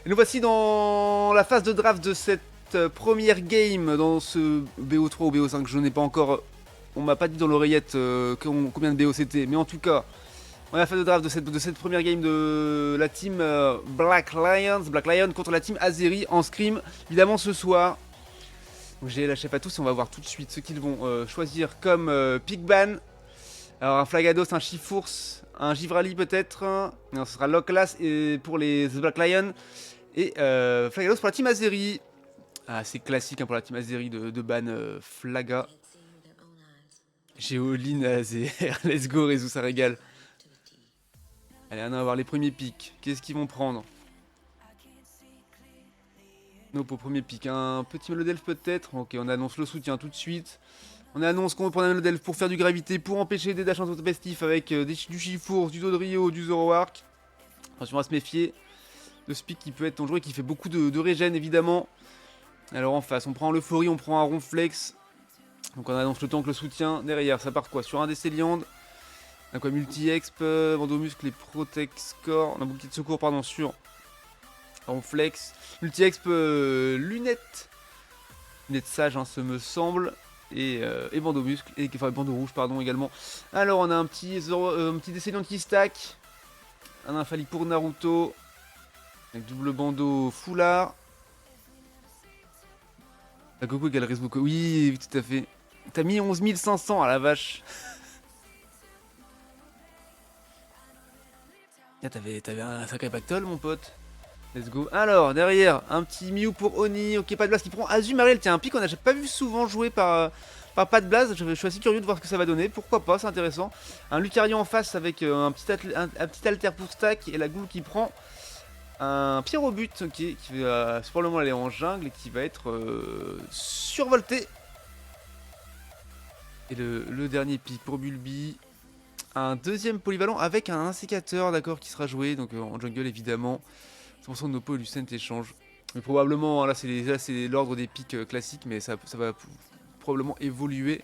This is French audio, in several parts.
Et nous voici dans la phase de draft de cette première game dans ce BO3 ou BO5. Je n'ai pas encore... On m'a pas dit dans l'oreillette combien de BO c'était. Mais en tout cas, on a la phase de draft de cette première game de la team Black Lion contre la team Azeri en scrim. Évidemment ce soir. Donc j'ai la chef à tous et on va voir tout de suite ce qu'ils vont choisir comme pick ban. Alors un Flagados, un Chifours, un Givrali peut-être. Non, ce sera Locklas et pour les Black Lion. Et Flagados pour la team Azeri. Ah, c'est classique hein, pour la team Azeri de ban Flaga. J'ai all-in AZR. Let's go, Rezu, ça régale. Allez, on va voir les premiers picks. Qu'est-ce qu'ils vont prendre? Non, pour premier pick, un petit Melodelf peut-être. Ok, on annonce le soutien tout de suite. On annonce qu'on veut prendre un Melodelf pour faire du gravité, pour empêcher des dashs intempestifs avec du Chifours, du Dodrio, du Zoroark. Attention à se méfier de ce pick qui peut être dangereux et qui fait beaucoup de régène évidemment. Alors en face, on prend l'Euphorie, on prend un Ronflex. Donc on annonce le tank, le soutien. Derrière, ça part quoi? Sur un Décéliande. On a quoi? Multi-exp, Vendomuscle et Protect Score. On a bouclier de secours, pardon, sur Ronflex. Multi-exp, lunettes. Lunettes sages, hein, ce me semble. Et Vendomuscle. Et enfin, bandeau rouge, pardon, également. Alors on a un petit Décéliande qui stack. Un Infali pour Naruto. Avec double bandeau foulard. La Goku égale Rezbuko. Oui, tout à fait. T'as mis 11 500 à la vache. Ah, t'avais un sacré pactole, mon pote. Let's go. Alors, derrière, un petit Mew pour Oni. Ok, pas de blast qui prend Azumarill. Tiens, un pic qu'on n'a pas vu souvent jouer par pas de blast. Je suis assez curieux de voir ce que ça va donner. Pourquoi pas, c'est intéressant. Un Lucario en face avec un petit alter pour stack. Et la Goule qui prend un Pyrobut, ok, qui va pour le moment aller en jungle et qui va être survolté. Et le dernier pick pour Bulby. Un deuxième polyvalent avec un insécateur, d'accord, qui sera joué, donc en jungle évidemment. 100% de nos pots et Lucent échange. Mais probablement, hein, là c'est l'ordre des pics classiques, mais ça va probablement évoluer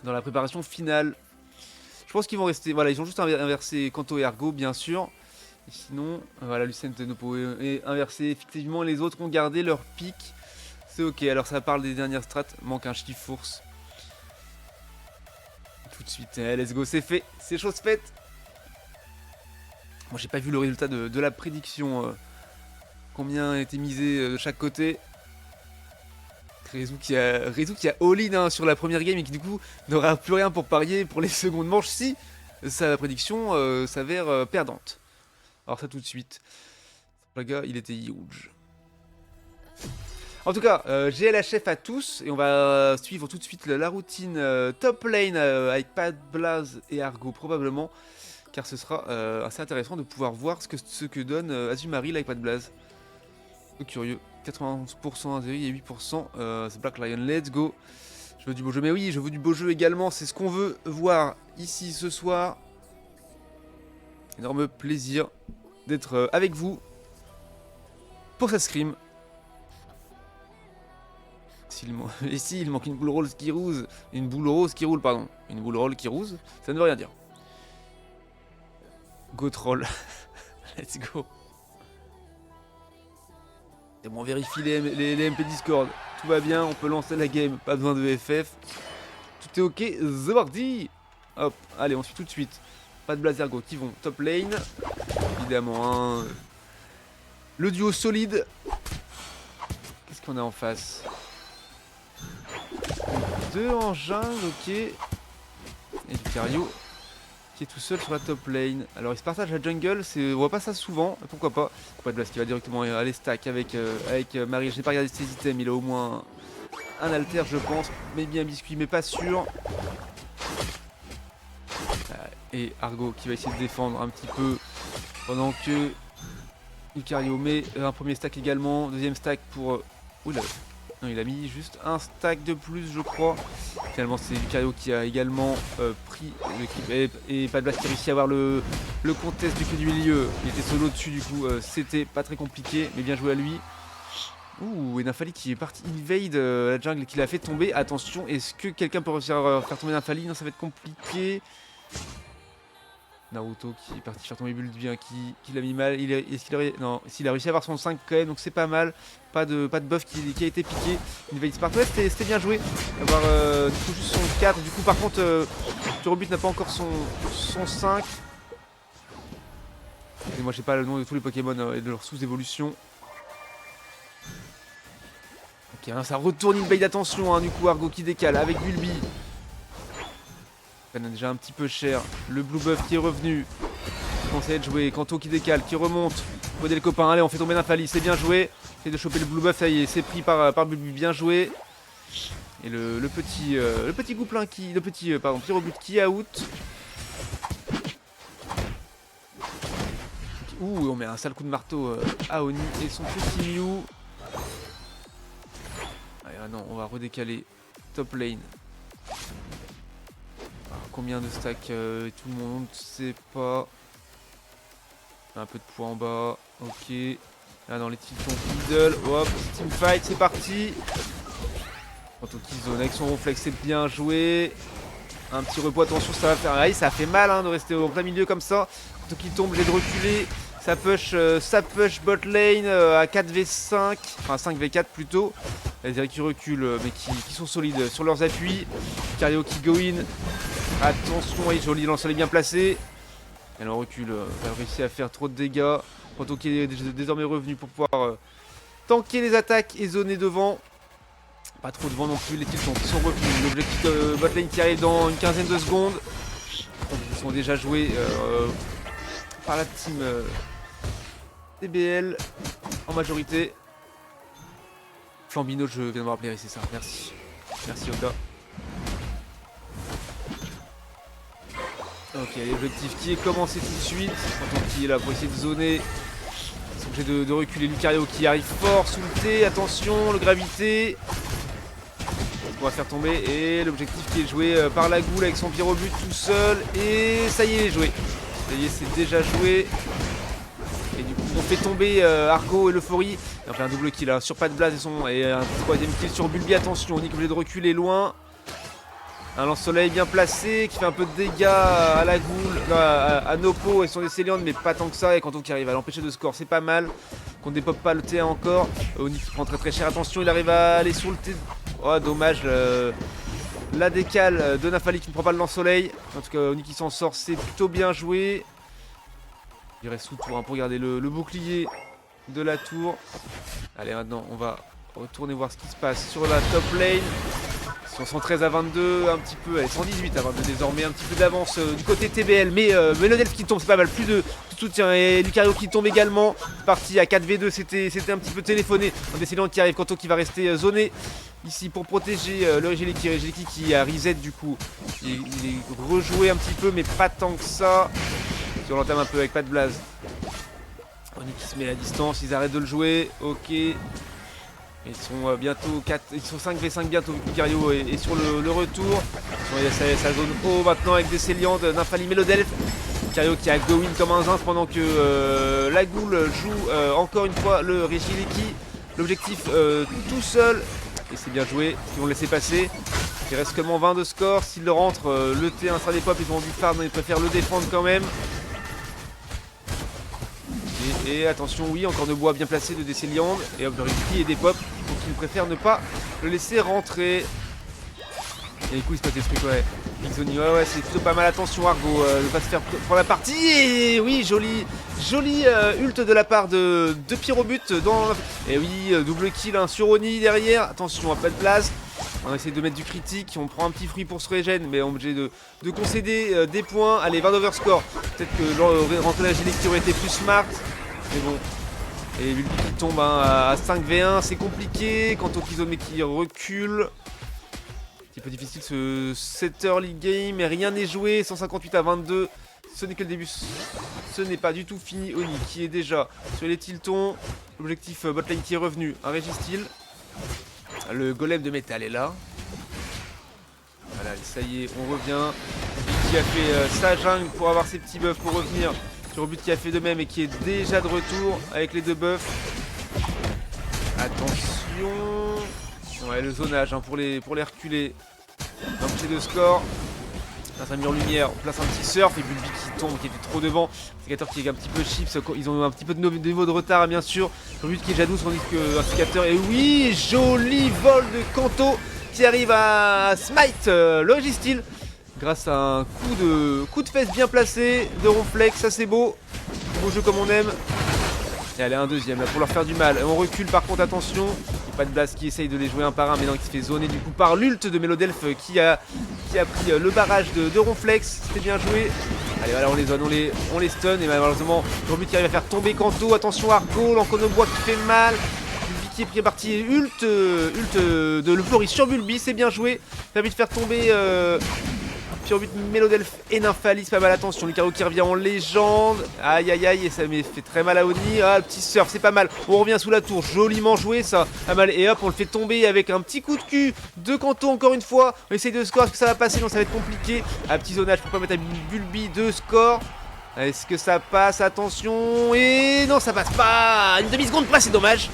dans la préparation finale. Je pense qu'ils vont rester, voilà, ils ont juste inversé Kanto et Argo, bien sûr. Et sinon, voilà, Lucent de nos pots est inversé. Effectivement, les autres ont gardé leur pic. C'est ok, alors ça parle des dernières strats, manque un Chifours. Tout de suite, let's go, c'est fait, c'est chose faite. Moi j'ai pas vu le résultat de la prédiction, combien a été misé de chaque côté. Rezu qui a all-in hein, sur la première game et qui du coup n'aura plus rien pour parier pour les secondes manches si sa prédiction s'avère perdante. Alors ça tout de suite. Le gars il était huge. En tout cas, GLHF à tous, et on va suivre tout de suite la routine top lane avec Pat Blaze et Argo probablement, car ce sera assez intéressant de pouvoir voir ce que donne Azumarill avec Pat Blaze. Curieux, 91% Azeri et 8% c'est Black Lion, let's go. Je veux du beau jeu, mais oui, je veux du beau jeu également, c'est ce qu'on veut voir ici ce soir. Énorme plaisir d'être avec vous pour cette scrim. Ici, il manque une boule rose qui roule. Une boule rose qui roule, pardon. Une boule rose qui roule, ça ne veut rien dire. Go troll. Let's go. C'est bon, on vérifie les MP Discord. Tout va bien, on peut lancer la game. Pas besoin de FF. Tout est ok, c'est parti. Hop, allez, on suit tout de suite. Pas de Blazergo qui vont top lane. Évidemment, hein. Le duo solide. Qu'est-ce qu'on a en face? Deux en jungle, ok. Et Lucario qui est tout seul sur la top lane. Alors il se partage la jungle, on voit pas ça souvent, pourquoi pas. Pas de blast qui va directement aller stack avec Marie. Je n'ai pas regardé ses items, il a au moins un alter je pense, mais bien biscuit, mais pas sûr. Et Argo qui va essayer de défendre un petit peu pendant que Lucario met un premier stack également, deuxième stack pour... Oula. Non, il a mis juste un stack de plus, je crois. Finalement, c'est Lucario qui a également pris le et pas de blast qui a réussi à avoir le contest du coup du milieu. Il était solo dessus, du coup, c'était pas très compliqué, mais bien joué à lui. Ouh, et Nymphali qui est parti invade la jungle et qui l'a fait tomber. Attention, est-ce que quelqu'un peut réussir à faire tomber Nymphali? Non, ça va être compliqué. Naruto qui est parti faire tomber Bulbi, hein, qui l'a mis mal. Non, s'il a réussi à avoir son 5 quand même, donc c'est pas mal. Pas de buff qui a été piqué. Une valise partout. Ouais, c'était bien joué. Avoir du coup juste son 4. Du coup, par contre, Turobut n'a pas encore son 5. Et moi, j'ai pas le nom de tous les Pokémon et de leurs sous-évolutions. Ok, hein, ça retourne une baille d'attention. Hein, du coup, Argo qui décale avec Bulbi. Ça donne déjà un petit peu cher. Le Blue Buff qui est revenu. Qui commence à être joué. Kanto qui décale, qui remonte. Modèle copain. Allez, on fait tomber Nymphalie. C'est bien joué. Essaye de choper le Blue Buff. Ça y est, c'est pris par Bulbi. Bien joué. Et le petit Gouplin qui. Pardon, Pyrobut qui est out. Ouh, on met un sale coup de marteau à Oni et son petit Mew. Allez, ah non, on va redécaler top lane. Combien de stacks tout le monde sait pas. Un peu de poids en bas. Ok. Ah non, les tiltons middle. Hop, team fight, c'est parti. Kanto qui zone avec son réflexe, c'est bien joué. Un petit repos, attention, ça va faire. Ah, ça fait mal hein, de rester au plein milieu comme ça. Kanto qui tombe, j'ai de reculer. Ça push bot lane à 4v5. Enfin 5v4 plutôt. Les dirait qui reculent mais qui sont solides sur leurs appuis. Cario qui go in. Attention, oui, joli lance, elle est bien placée. Elle en recule, elle réussit à faire trop de dégâts. Kanto qui est désormais revenu pour pouvoir tanker les attaques et zoner devant. Pas trop de vent non plus, les tilts qui sont revenus. L'objectif de botlane qui arrive dans une quinzaine de secondes. Ils sont déjà joués par la team TBL en majorité. Flambino, je viens de me rappeler, c'est ça, merci. Merci Oka. Ok, l'objectif qui est commencé tout de suite. Kanto qui est là pour essayer de zoner. Ils sont obligés de reculer. Lucario qui arrive fort sous le T. Attention, le gravité. On va faire tomber. Et l'objectif qui est joué par la Goule avec son Pyrobut tout seul. Et ça y est, il est joué. Ça y est, c'est déjà joué. Et du coup, on fait tomber Argo et l'Euphorie. On fait un double kill hein, sur Pas de Blaze et un troisième kill sur Bulbi. Attention, on est obligé de reculer loin. Un lance-soleil bien placé qui fait un peu de dégâts à la Goule, à Nopo et son Descéliande, mais pas tant que ça. Et Kanto qui arrive à l'empêcher de score, c'est pas mal. Qu'on dépop pas le T1 encore. Oni qui prend très cher. Attention, il arrive à aller sur le T. Oh, dommage. La décale de Nymphalie qui ne prend pas le lance-soleil. En tout cas, Oni qui s'en sort, c'est plutôt bien joué. Il reste sous tour hein, pour garder le bouclier de la tour. Allez, maintenant, on va retourner voir ce qui se passe sur la top lane. 113 à 22, un petit peu, allez, 118 à 22 désormais, un petit peu d'avance du côté TBL, mais le Delph qui tombe, c'est pas mal, plus de soutien, et Lucario qui tombe également, parti à 4v2, c'était un petit peu téléphoné, un Descéliande qui arrive, Kanto qui va rester zoné ici pour protéger le Regeleki qui a reset du coup, il est rejoué un petit peu, mais pas tant que ça, si on l'entame un peu avec Pas de Blaze. Oni qui se met à distance, ils arrêtent de le jouer, ok. Ils sont bientôt 4, ils sont 5v5 bientôt vu que Lucario est sur le retour. Il y a sa zone haut maintenant avec Descéliande, Nymphalie, Mélodelph. Lucario qui a go in comme un zinc pendant que la Goule joue encore une fois le Regeleki. L'objectif tout seul. Et c'est bien joué, ils vont le laisser passer. Il reste seulement 20 de score. S'il le rentre, le T1 sera des pop, ils ont du farm, ils préfèrent le défendre quand même. Et attention, oui, encore de bois bien placé de Descéliande. Et hop, le Regeleki et des pop. Donc il préfère ne pas le laisser rentrer. Et du coup il se passe des trucs, ouais. Big Zoni, ouais, c'est plutôt pas mal. Attention Argo, ne pas se faire prendre la partie. Et oui, joli ult de la part de Pyrobut dans. Et oui, double kill hein, sur Oni derrière. Attention, à Pas de Place. On essaie de mettre du critique, on prend un petit fruit pour se régène, mais on est obligé de concéder des points. Allez, 20 d'overscore. Peut-être que rentrer la Angélique qui aurait été plus smart. Mais bon. Et Bulbi qui tombe hein, à 5v1, c'est compliqué. Kanto qui zone mais qui recule. Un petit peu difficile cette early game, mais rien n'est joué. 158 à 22. Ce n'est que le début. Ce n'est pas du tout fini. Oni qui est déjà sur les tiltons. L'objectif botlane qui est revenu. Un Registeel. Le golem de métal est là. Voilà, ça y est, on revient. Qui a fait sa jungle pour avoir ses petits buffs pour revenir. Pyrobut qui a fait de même et qui est déjà de retour avec les deux buffs. Attention. Ouais, le zonage hein, pour les reculer. Un petit de score. Dans un mur lumière, on place un petit surf et Bulby qui tombe, qui était trop devant. Sécateur qui est un petit peu chips, ils ont un petit peu de niveau de retard bien sûr. Bulby qui est jaloux tandis qu'un sécateur. Et oui, joli vol de Kanto qui arrive à smite Logistil grâce à un coup de fesse bien placé de Ronflex, ça c'est beau. Beau jeu comme on aime. Et allez, un deuxième là pour leur faire du mal. Et on recule par contre, attention. Il n'y a pas de Blast qui essaye de les jouer un par un, mais non, qui se fait zoner du coup par l'ult de Melodelf qui a pris le barrage de Ronflex. C'était bien joué. Allez, voilà, on les zone, on les stun. Et malheureusement, Gorbut qui arrive à faire tomber Kanto. Attention, Argo, l'Anconobois qui fait mal. Bulby qui est pris parti. Ult de Le Floris sur Bulby, c'est bien joué. Ça a envie de faire tomber. Sur but Melodelf et Nymphalis, pas mal, attention, Lucario qui revient en légende. Aïe aïe aïe, et ça m'a fait très mal à Oni. Ah, le petit surf, c'est pas mal. On revient sous la tour, joliment joué ça. Pas mal, et hop, on le fait tomber avec un petit coup de cul de Kanto encore une fois. On essaye de score, est-ce que ça va passer? Non, ça va être compliqué. Un petit zonage pour permettre à Bulby de score. Est-ce que ça passe? Attention. Et non, ça passe pas. Une demi-seconde près, c'est dommage.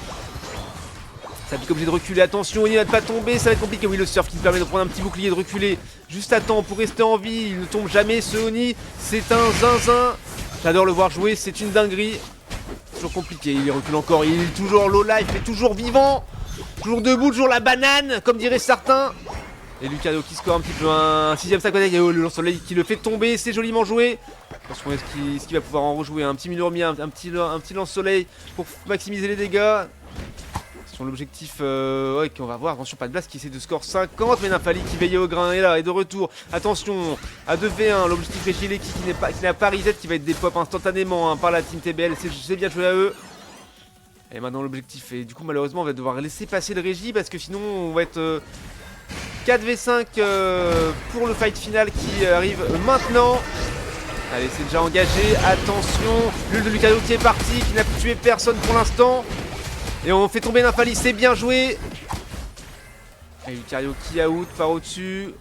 Ça pique obligé de reculer, attention, il va pas tomber, ça va être compliqué. Oui, le surf qui permet de prendre un petit bouclier, de reculer juste à temps pour rester en vie. Il ne tombe jamais ce Oni, c'est un zinzin. J'adore le voir jouer, c'est une dinguerie. Toujours compliqué, il recule encore, il est toujours low life, mais toujours vivant. Toujours debout, toujours la banane, comme diraient certains. Et Lucario qui score un petit peu un 6ème sac, il y a le lance-soleil qui le fait tomber, c'est joliment joué. Attention, est-ce qu'il va pouvoir en rejouer un petit mur un petit lance-soleil pour maximiser les dégâts. Sur l'objectif ouais, qu'on va voir, attention, pas de Blast qui essaie de score 50, mais Nymphalis qui veillait au grain est là, et de retour, attention, à 2v1, l'objectif est Gileki qui n'a pas reset, qui va être des pop instantanément hein, par la team TBL, c'est bien joué à eux. Et maintenant l'objectif est, du coup malheureusement on va devoir laisser passer le régie, parce que sinon on va être 4v5 pour le fight final qui arrive maintenant. Allez, c'est déjà engagé, attention, l'ule de Lucario qui est parti, qui n'a pu tuer personne pour l'instant. Et on fait tomber Nymphalis, c'est bien joué. Et Lucario qui out par au-dessus.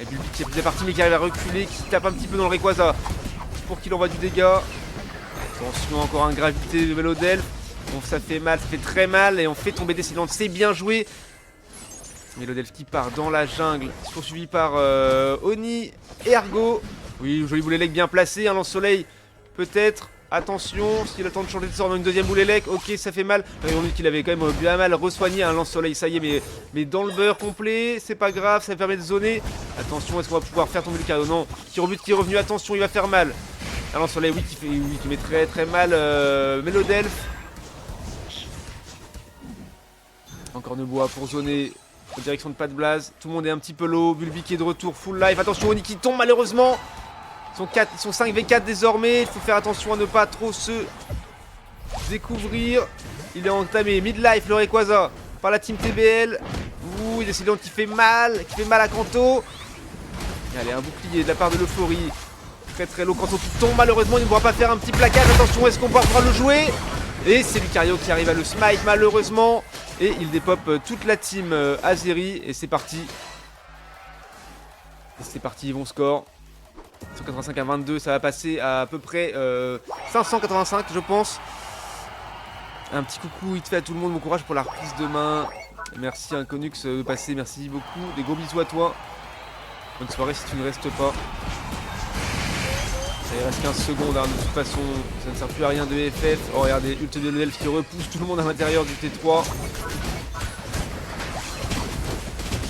Et Bulby qui est pris parti mais qui arrive à reculer, qui tape un petit peu dans le Rayquaza pour qu'il envoie du dégât. Attention, encore un gravité de Melodelf. Bon, ça fait mal, ça fait très mal. Et on fait tomber Descendant, c'est bien joué. Melodelf qui part dans la jungle, poursuivi par Oni et Argo. Oui, joli boulet leg bien placé, un lance-soleil peut-être. Attention, s'il a le temps de changer de sort dans une deuxième boule élec, ok, ça fait mal. On dit qu'il avait quand même bien mal re-soigné un lance-soleil, ça y est, mais dans le beurre complet, c'est pas grave, ça permet de zoner. Attention, est-ce qu'on va pouvoir faire tomber Lucario? Non, Kirobut qui est revenu, attention, il va faire mal. Un lance-soleil, oui, qui met très très mal Melodelf. Encore Nebois pour zoner en direction de Pas de Blaze. Tout le monde est un petit peu low, Bulby qui est de retour, full life. Attention, Oni qui tombe malheureusement. Ils sont 5v4 désormais, il faut faire attention à ne pas trop se découvrir. Il est entamé mid-life le Rayquaza par la team TBL. Ouh, il décide qui fait mal à Kanto. Et allez, un bouclier de la part de l'Euphorie. Très très low, Kanto qui tombe malheureusement, il ne pourra pas faire un petit plaquage. Attention, est-ce qu'on pourra le jouer? Et c'est Lucario qui arrive à le smite malheureusement. Et il dépop toute la team Azeri. Et c'est parti. Ils vont score. 185 à 22, ça va passer à peu près 585 je pense. Un petit coucou il te fait à tout le monde, bon courage pour la reprise demain. Merci Inconux de passer, merci beaucoup. Des gros bisous à toi. Bonne soirée si tu ne restes pas. Il reste 15 secondes hein, de toute façon, ça ne sert plus à rien de FF. Oh regardez, Ult de l'elfe qui repousse tout le monde à l'intérieur du T3.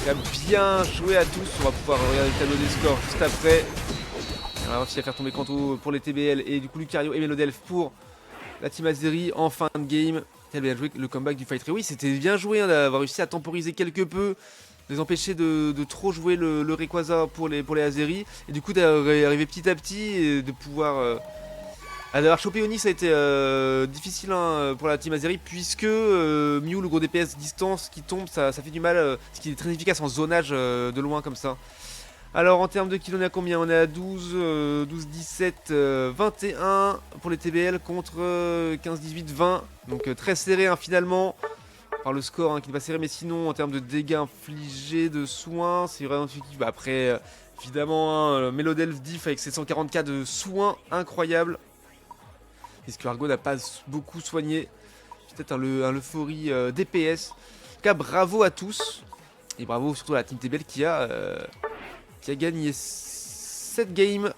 Il a bien joué à tous, on va pouvoir regarder le tableau des scores juste après. On va réussir à faire tomber Kanto pour les TBL et du coup Lucario et Melodelf pour la team Azeri en fin de game. Quel bien joué le comeback du Fight Ray. Oui, c'était bien joué hein, d'avoir réussi à temporiser quelque peu, de les empêcher de trop jouer le Rayquaza pour les Azeri. Et du coup d'arriver petit à petit et de pouvoir... d'avoir chopé Oni ça a été difficile hein, pour la team Azeri puisque Mew, le gros DPS distance qui tombe, ça fait du mal, ce qui est très efficace en zonage de loin comme ça. Alors en termes de kills on est à combien? On est à 12, 17, 21 pour les TBL contre 15, 18, 20. Donc très serré hein, finalement. Par le score hein, qui n'est pas serré, mais sinon en termes de dégâts infligés, de soins, c'est vraiment effectif. Bah, après évidemment hein, Melodelf diff avec ses 140k de soins incroyables. Est-ce que Argo n'a pas beaucoup soigné? Peut-être un Euphorie DPS. En tout cas bravo à tous. Et bravo surtout à la team TBL qui a gagné cette game,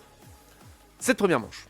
cette première manche.